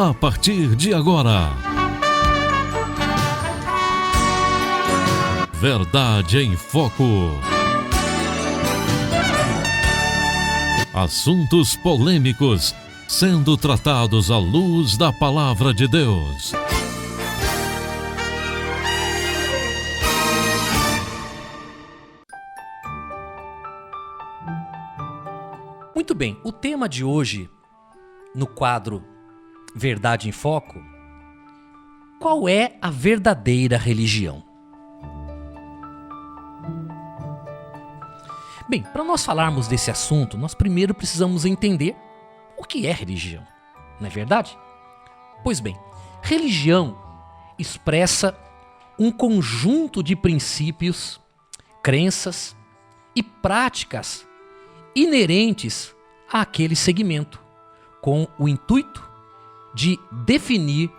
a partir de agora. Verdade em Foco. Assuntos polêmicos sendo tratados à luz da Palavra de Deus. Muito bem, o tema de hoje, no quadro Verdade em Foco, qual é a verdadeira religião? Bem, para nós falarmos desse assunto, nós primeiro precisamos entender o que é religião, não é verdade? Pois bem, religião expressa um conjunto de princípios, crenças e práticas inerentes àquele segmento, com o intuito de definir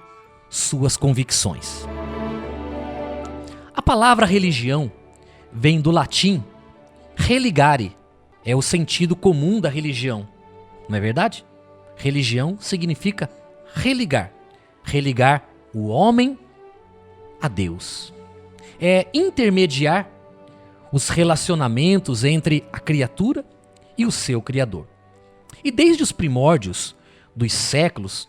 suas convicções. A palavra religião vem do latim religare, é o sentido comum da religião, não é verdade? Religião significa religar, religar o homem a Deus. É intermediar os relacionamentos entre a criatura e o seu Criador. E desde os primórdios dos séculos,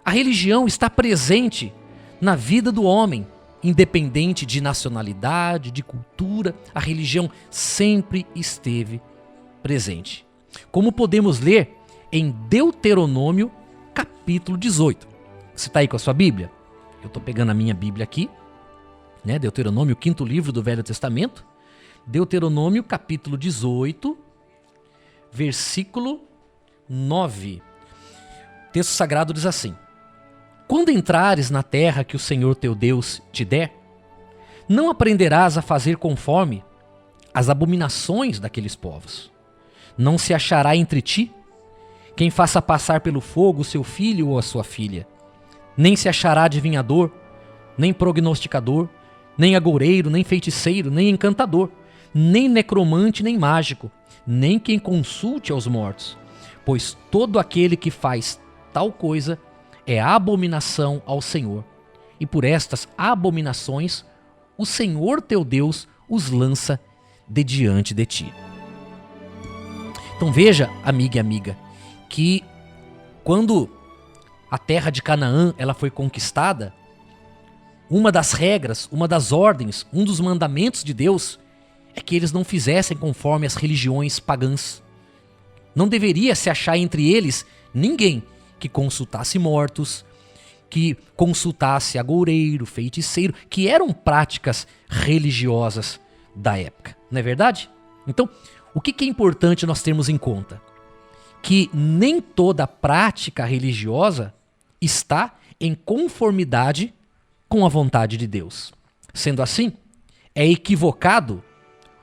a religião está presente na vida do homem, independente de nacionalidade, de cultura, a religião sempre esteve presente. Como podemos ler em Deuteronômio, capítulo 18. Você está aí com a sua Bíblia? Eu estou pegando a minha Bíblia aqui, Deuteronômio, o 5º livro do Velho Testamento. Deuteronômio, capítulo 18, versículo 9. O texto sagrado diz assim: quando entrares na terra que o Senhor teu Deus te der, não aprenderás a fazer conforme as abominações daqueles povos. Não se achará entre ti quem faça passar pelo fogo o seu filho ou a sua filha. Nem se achará adivinhador, nem prognosticador, nem agoureiro, nem feiticeiro, nem encantador, nem necromante, nem mágico, nem quem consulte aos mortos. Pois todo aquele que faz tal coisa é abominação ao Senhor. E por estas abominações, o Senhor teu Deus os lança de diante de ti. Então veja, amiga e amiga, que quando a terra de Canaã ela foi conquistada, uma das regras, uma das ordens, um dos mandamentos de Deus é que eles não fizessem conforme as religiões pagãs. Não deveria se achar entre eles ninguém que consultasse mortos, que consultasse agoureiro, feiticeiro, que eram práticas religiosas da época, não é verdade? Então, o que é importante nós termos em conta? Que nem toda prática religiosa está em conformidade com a vontade de Deus. Sendo assim, é equivocado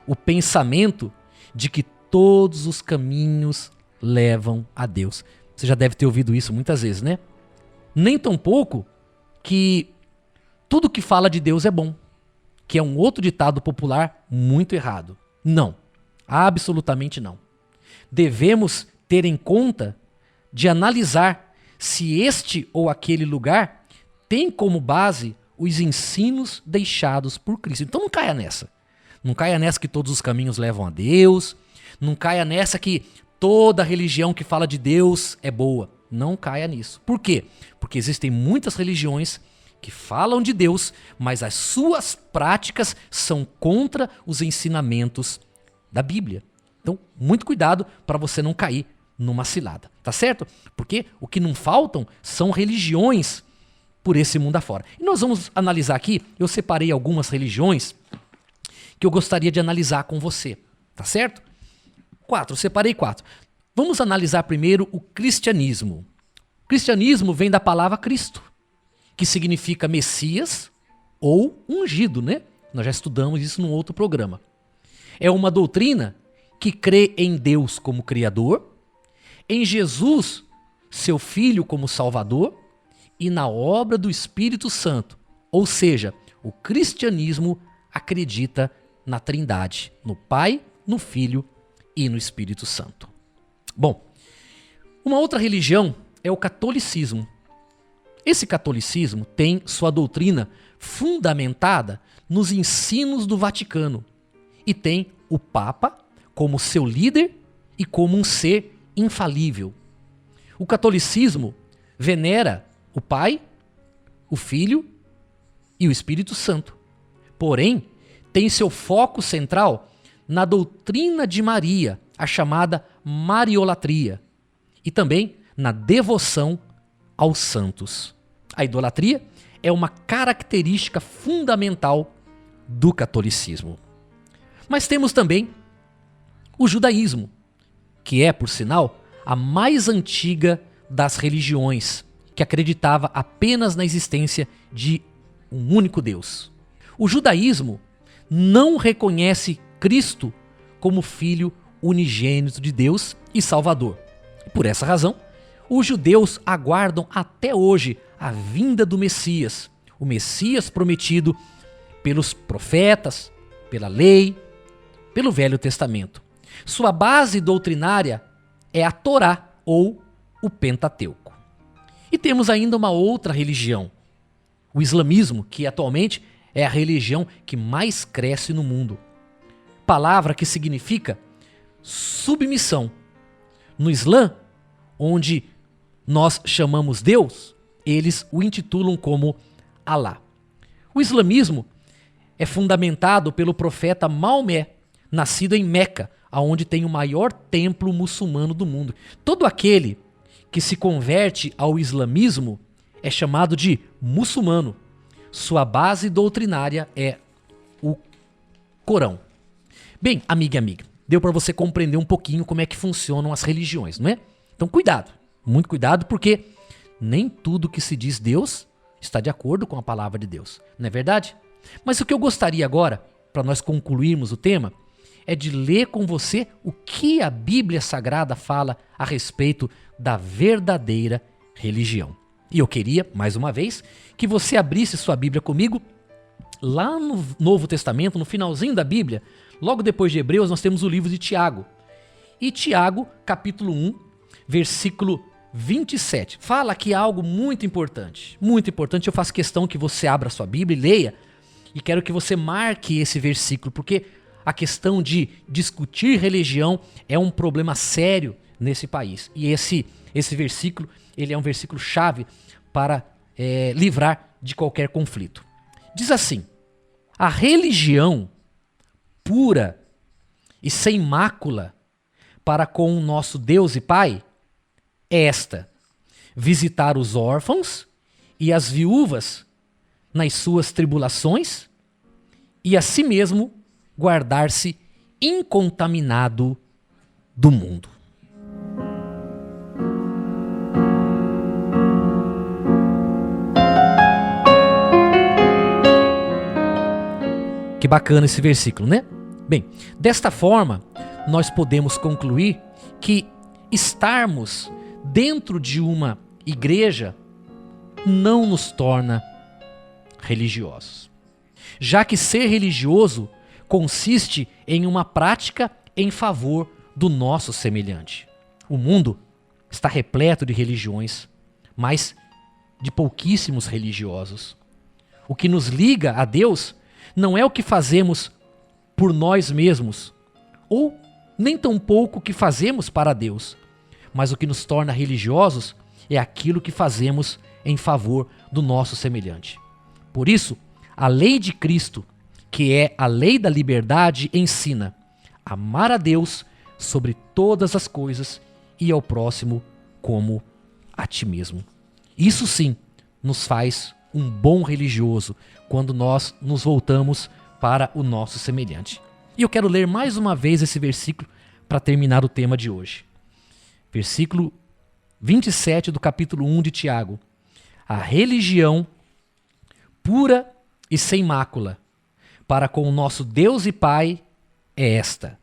o pensamento de que todos os caminhos levam a Deus. Você já deve ter ouvido isso muitas vezes, né? Nem tampouco que tudo que fala de Deus é bom, que é um outro ditado popular muito errado. Não, absolutamente não. Devemos ter em conta de analisar se este ou aquele lugar tem como base os ensinos deixados por Cristo. Então não caia nessa. Não caia nessa que todos os caminhos levam a Deus. Não caia nessa que toda religião que fala de Deus é boa. Não caia nisso. Por quê? Porque existem muitas religiões que falam de Deus, mas as suas práticas são contra os ensinamentos da Bíblia. Então, muito cuidado para você não cair numa cilada, tá certo? Porque o que não faltam são religiões por esse mundo afora. E nós vamos analisar aqui, eu separei algumas religiões que eu gostaria de analisar com você, tá certo? Separei 4. Vamos analisar primeiro o cristianismo. O cristianismo vem da palavra Cristo, que significa Messias ou ungido, Nós já estudamos isso num outro programa. É uma doutrina que crê em Deus como Criador, em Jesus, seu Filho, como Salvador, e na obra do Espírito Santo. Ou seja, o cristianismo acredita na Trindade, no Pai, no Filho e no Espírito Santo. Bom, uma outra religião é o catolicismo. Esse catolicismo tem sua doutrina fundamentada nos ensinos do Vaticano e tem o Papa como seu líder e como um ser infalível. O catolicismo venera o Pai, o Filho e o Espírito Santo. Porém, tem seu foco central na doutrina de Maria, a chamada Mariolatria, e também na devoção aos santos. A idolatria é uma característica fundamental do catolicismo. Mas temos também o judaísmo, que é, por sinal, a mais antiga das religiões, que acreditava apenas na existência de um único Deus. O judaísmo não reconhece Cristo como Filho unigênito de Deus e Salvador. Por essa razão, os judeus aguardam até hoje a vinda do Messias, o Messias prometido pelos profetas, pela lei, pelo Velho Testamento. Sua base doutrinária é a Torá ou o Pentateuco. E temos ainda uma outra religião, o islamismo, que atualmente é a religião que mais cresce no mundo. Palavra que significa submissão. No Islã, onde nós chamamos Deus, eles o intitulam como Alá. O islamismo é fundamentado pelo profeta Maomé, nascido em Meca, onde tem o maior templo muçulmano do mundo. Todo aquele que se converte ao islamismo é chamado de muçulmano. Sua base doutrinária é o Corão. Bem, amiga e amiga, deu para você compreender um pouquinho como é que funcionam as religiões, não é? Então cuidado, muito cuidado, porque nem tudo que se diz Deus está de acordo com a palavra de Deus, não é verdade? Mas o que eu gostaria agora, para nós concluirmos o tema, é de ler com você o que a Bíblia Sagrada fala a respeito da verdadeira religião. E eu queria, mais uma vez, que você abrisse sua Bíblia comigo lá no Novo Testamento, no finalzinho da Bíblia. Logo depois de Hebreus, nós temos o livro de Tiago. E Tiago, capítulo 1, versículo 27. Fala aqui algo muito importante. Muito importante. Eu faço questão que você abra sua Bíblia e leia. E quero que você marque esse versículo, porque a questão de discutir religião é um problema sério nesse país. E esse versículo, ele é um versículo chave para livrar de qualquer conflito. Diz assim: a religião pura e sem mácula para com o nosso Deus e Pai é esta: visitar os órfãos e as viúvas nas suas tribulações e a si mesmo guardar-se incontaminado do mundo. Que bacana esse versículo, né? Bem, desta forma, nós podemos concluir que estarmos dentro de uma igreja não nos torna religiosos. Já que ser religioso consiste em uma prática em favor do nosso semelhante. O mundo está repleto de religiões, mas de pouquíssimos religiosos. O que nos liga a Deus não é o que fazemos por nós mesmos, ou nem tampouco o que fazemos para Deus, mas o que nos torna religiosos é aquilo que fazemos em favor do nosso semelhante. Por isso, a lei de Cristo, que é a lei da liberdade, ensina a amar a Deus sobre todas as coisas e ao próximo como a ti mesmo. Isso sim nos faz um bom religioso quando nós nos voltamos para o nosso semelhante. E eu quero ler mais uma vez esse versículo para terminar o tema de hoje. Versículo 27 do capítulo 1 de Tiago. A religião pura e sem mácula para com o nosso Deus e Pai é esta: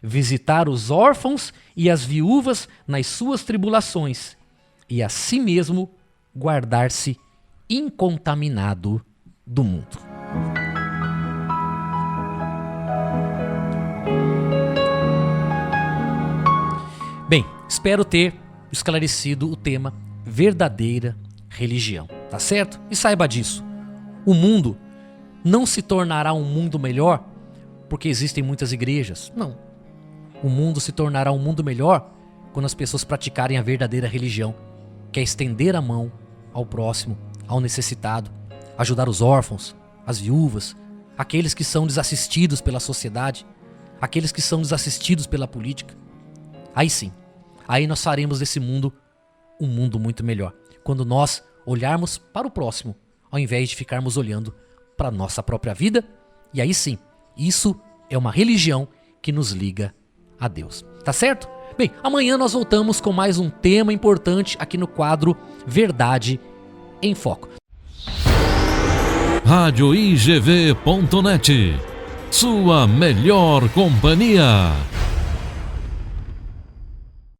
visitar os órfãos e as viúvas nas suas tribulações e a si mesmo guardar-se incontaminado do mundo. Bem, espero ter esclarecido o tema verdadeira religião, tá certo? E saiba disso, o mundo não se tornará um mundo melhor porque existem muitas igrejas, não. O mundo se tornará um mundo melhor quando as pessoas praticarem a verdadeira religião, que é estender a mão ao próximo, ao necessitado, ajudar os órfãos, as viúvas, aqueles que são desassistidos pela sociedade, aqueles que são desassistidos pela política. Aí sim, aí nós faremos desse mundo um mundo muito melhor, quando nós olharmos para o próximo, ao invés de ficarmos olhando para a nossa própria vida. E aí sim, isso é uma religião que nos liga a Deus, tá certo? Bem, amanhã nós voltamos com mais um tema importante aqui no quadro Verdade em Foco. Radioigv.net, sua melhor companhia.